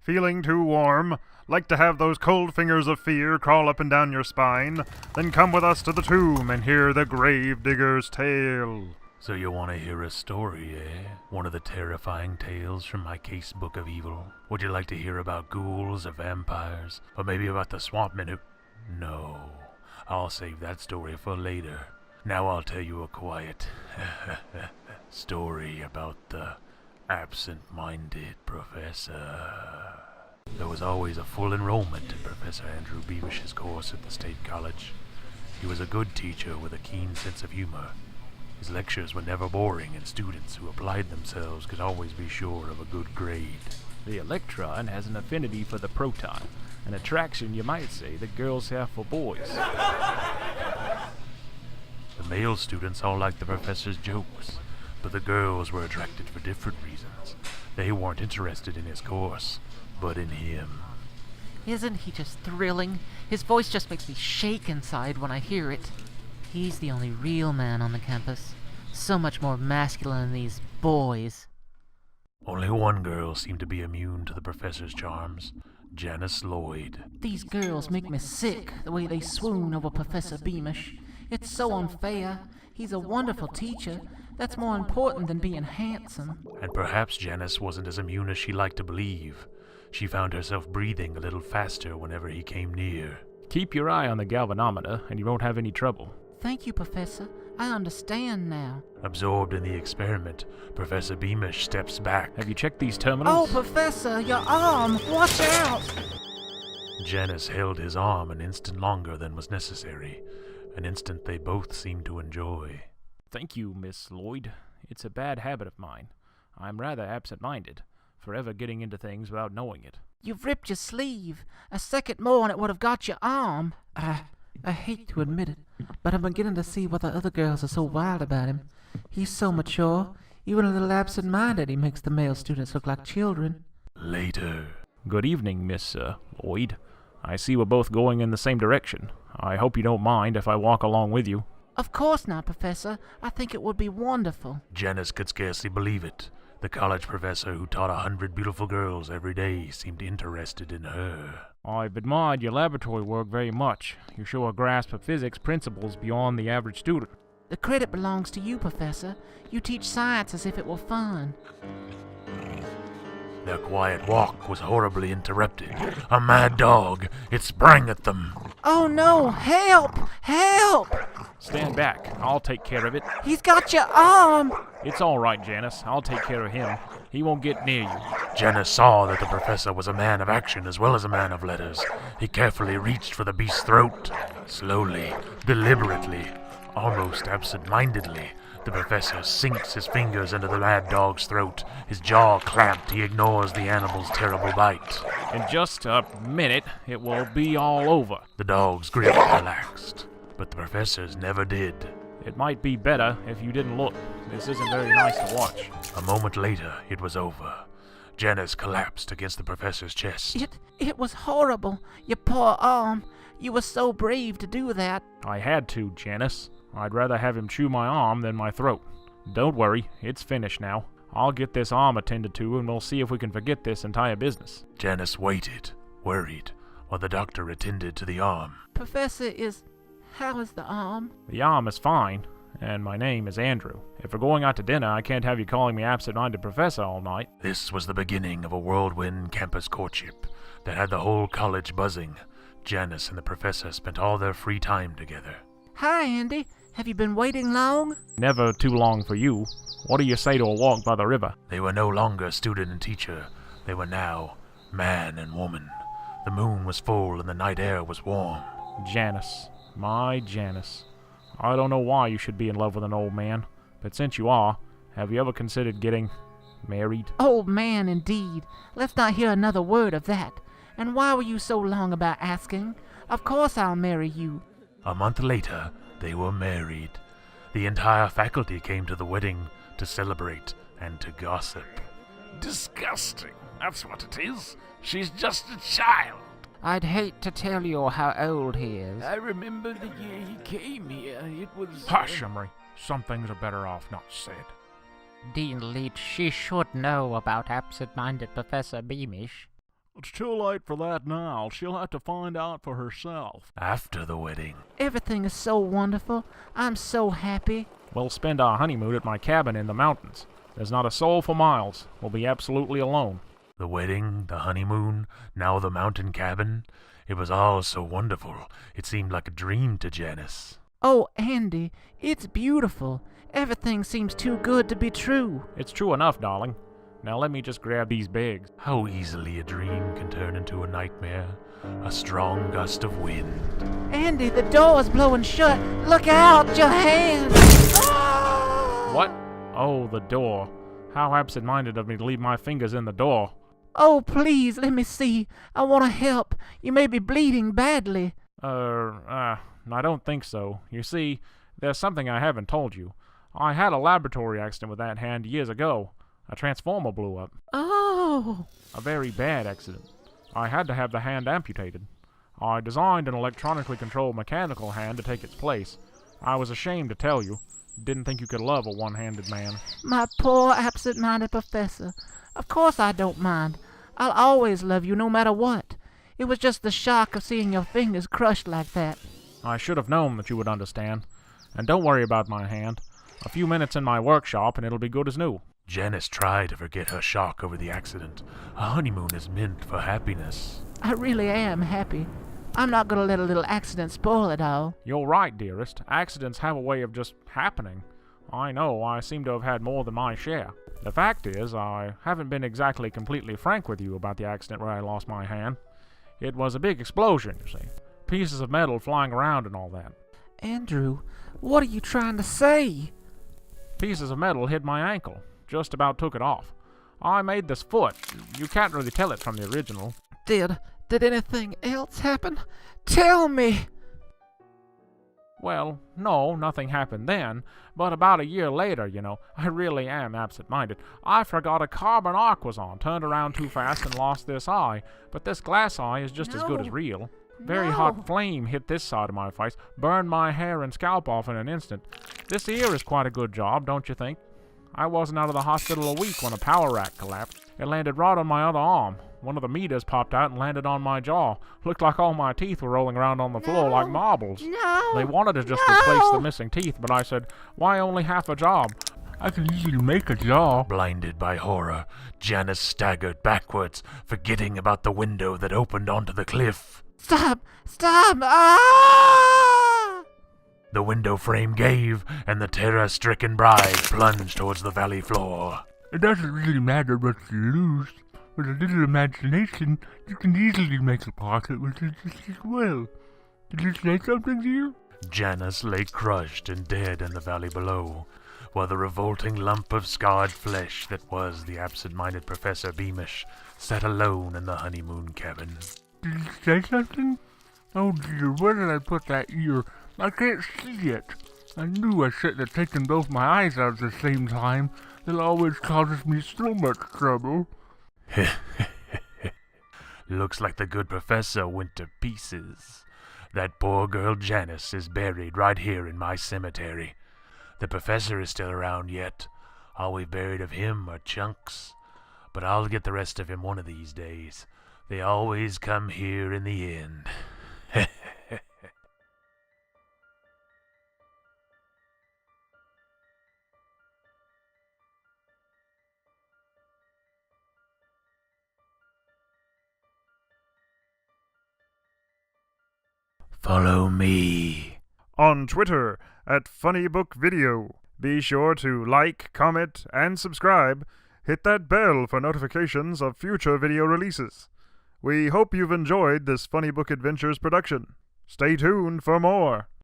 Feeling too warm? Like to have those cold fingers of fear crawl up and down your spine? Then come with us to the tomb and hear the grave digger's tale. So you want to hear a story, eh? One of the terrifying tales from my case book of evil? Would you like to hear about ghouls or vampires? Or maybe about the swamp men who... No, I'll save that story for later. Now I'll tell you a quiet story about the absent-minded professor. There was always a full enrollment in Professor Andrew Beamish's course at the State College. He was a good teacher with a keen sense of humor. His lectures were never boring, and students who applied themselves could always be sure of a good grade. The electron has an affinity for the proton, an attraction, you might say, that girls have for boys. The male students all liked the professor's jokes, but the girls were attracted for different reasons. They weren't interested in his course, but in him. Isn't he just thrilling? His voice just makes me shake inside when I hear it. He's the only real man on the campus. So much more masculine than these boys. Only one girl seemed to be immune to the professor's charms, Janice Lloyd. These girls make me sick, the way they swoon over Professor Beamish. It's so unfair. He's a wonderful teacher. That's more important than being handsome. And perhaps Janice wasn't as immune as she liked to believe. She found herself breathing a little faster whenever he came near. Keep your eye on the galvanometer, and you won't have any trouble. Thank you, Professor. I understand now. Absorbed in the experiment, Professor Beamish steps back. Have you checked these terminals? Oh, Professor, your arm! Watch out! Janice held his arm an instant longer than was necessary, an instant they both seemed to enjoy. Thank you, Miss Lloyd. It's a bad habit of mine. I'm rather absent-minded, forever getting into things without knowing it. You've ripped your sleeve. A second more and it would have got your arm. I hate to admit it, but I'm beginning to see why the other girls are so wild about him. He's so mature. Even a little absent-minded, he makes the male students look like children. Later. Good evening, Miss Lloyd. I see we're both going in the same direction. I hope you don't mind if I walk along with you. Of course not, Professor. I think it would be wonderful. Janice could scarcely believe it. The college professor who taught 100 beautiful girls every day seemed interested in her. I've admired your laboratory work very much. You show a grasp of physics principles beyond the average student. The credit belongs to you, Professor. You teach science as if it were fun. Their quiet walk was horribly interrupted. A mad dog. It sprang at them. Oh no! Help! Help! Stand back. I'll take care of it. He's got your arm! It's all right, Janice. I'll take care of him. He won't get near you. Janice saw that the professor was a man of action as well as a man of letters. He carefully reached for the beast's throat. Slowly, deliberately, almost absent-mindedly, the professor sinks his fingers into the mad dog's throat. His jaw clamped, he ignores the animal's terrible bite. In just a minute, it will be all over. The dog's grip relaxed, but the professor's never did. It might be better if you didn't look. This isn't very nice to watch. A moment later, it was over. Janice collapsed against the professor's chest. It was horrible. Your poor arm. You were so brave to do that. I had to, Janice. I'd rather have him chew my arm than my throat. Don't worry, it's finished now. I'll get this arm attended to and we'll see if we can forget this entire business. Janice waited, worried, while the doctor attended to the arm. Professor how is the arm? The arm is fine, and my name is Andrew. If we're going out to dinner, I can't have you calling me absent-minded professor all night. This was the beginning of a whirlwind campus courtship that had the whole college buzzing. Janice and the professor spent all their free time together. Hi, Andy. Have you been waiting long? Never too long for you. What do you say to a walk by the river? They were no longer student and teacher. They were now man and woman. The moon was full and the night air was warm. Janice. My Janice. I don't know why you should be in love with an old man, but since you are, have you ever considered getting married? Old man, indeed. Let's not hear another word of that. And why were you so long about asking? Of course I'll marry you. A month later, they were married. The entire faculty came to the wedding to celebrate and to gossip. Disgusting. That's what it is. She's just a child. I'd hate to tell you how old he is. I remember the year he came here. It was... Hush, Emery. Some things are better off not said. Dean Leach, she should know about absent-minded Professor Beamish. It's too late for that now. She'll have to find out for herself. After the wedding, Everything is so wonderful. I'm so happy. We'll spend our honeymoon at my cabin in the mountains. There's not a soul for miles. We'll be absolutely alone. the wedding, the honeymoon, now the mountain cabin. It was all so wonderful. It seemed like a dream to Janice. Oh, Andy, it's beautiful. Everything seems too good to be true. It's true enough, darling. Now let me just grab these bags. How easily a dream can turn into a nightmare. A strong gust of wind. Andy, the door's blowing shut. Look out, your hand! What? Oh, the door. How absent-minded of me to leave my fingers in the door. Oh, please, let me see. I want to help. You may be bleeding badly. I don't think so. You see, there's something I haven't told you. I had a laboratory accident with that hand years ago. A transformer blew up. Oh. A very bad accident. I had to have the hand amputated. I designed an electronically controlled mechanical hand to take its place. I was ashamed to tell you. Didn't think you could love a one-handed man. My poor absent-minded professor. Of course I don't mind. I'll always love you no matter what. It was just the shock of seeing your fingers crushed like that. I should have known that you would understand. And don't worry about my hand. A few minutes in my workshop and it'll be good as new. Janice tried to forget her shock over the accident. A honeymoon is meant for happiness. I really am happy. I'm not going to let a little accident spoil it all. You're right, dearest. Accidents have a way of just happening. I know, I seem to have had more than my share. The fact is, I haven't been exactly completely frank with you about the accident where I lost my hand. It was a big explosion, you see. Pieces of metal flying around and all that. Andrew, what are you trying to say? Pieces of metal hit my ankle. Just about took it off. I made this foot. You can't really tell it from the original. Did anything else happen? Tell me! Well, no, nothing happened then, but about a year later, I really am absent-minded. I forgot a carbon arc was on, turned around too fast and lost this eye, but this glass eye is just as good as real. Very hot flame hit this side of my face, burned my hair and scalp off in an instant. This ear is quite a good job, don't you think? I wasn't out of the hospital a week when a power rack collapsed. It landed right on my other arm. One of the meters popped out and landed on my jaw. Looked like all my teeth were rolling around on the floor like marbles. No! They wanted to just replace the missing teeth, but I said, why only half a job? I can easily make a jaw. Blinded by horror, Janice staggered backwards, forgetting about the window that opened onto the cliff. Stop! Stop! Ah! The window frame gave, and the terror-stricken bride plunged towards the valley floor. It doesn't really matter what you lose. With a little imagination, you can easily make a pocket with it just as well. Did you say something, dear? Janice lay crushed and dead in the valley below, while the revolting lump of scarred flesh that was the absent-minded Professor Beamish sat alone in the honeymoon cabin. Did you say something? Oh dear, where did I put that ear? I can't see it. I knew I shouldn't have taken both my eyes out at the same time. It always causes me so much trouble. Looks like the good professor went to pieces. That poor girl Janice is buried right here in my cemetery. The professor is still around yet. All we've buried of him are chunks. But I'll get the rest of him one of these days. They always come here in the end. Follow me. On Twitter at FunnyBookVideo. Be sure to like, comment, and subscribe. Hit that bell for notifications of future video releases. We hope you've enjoyed this Funny Book Adventures production. Stay tuned for more.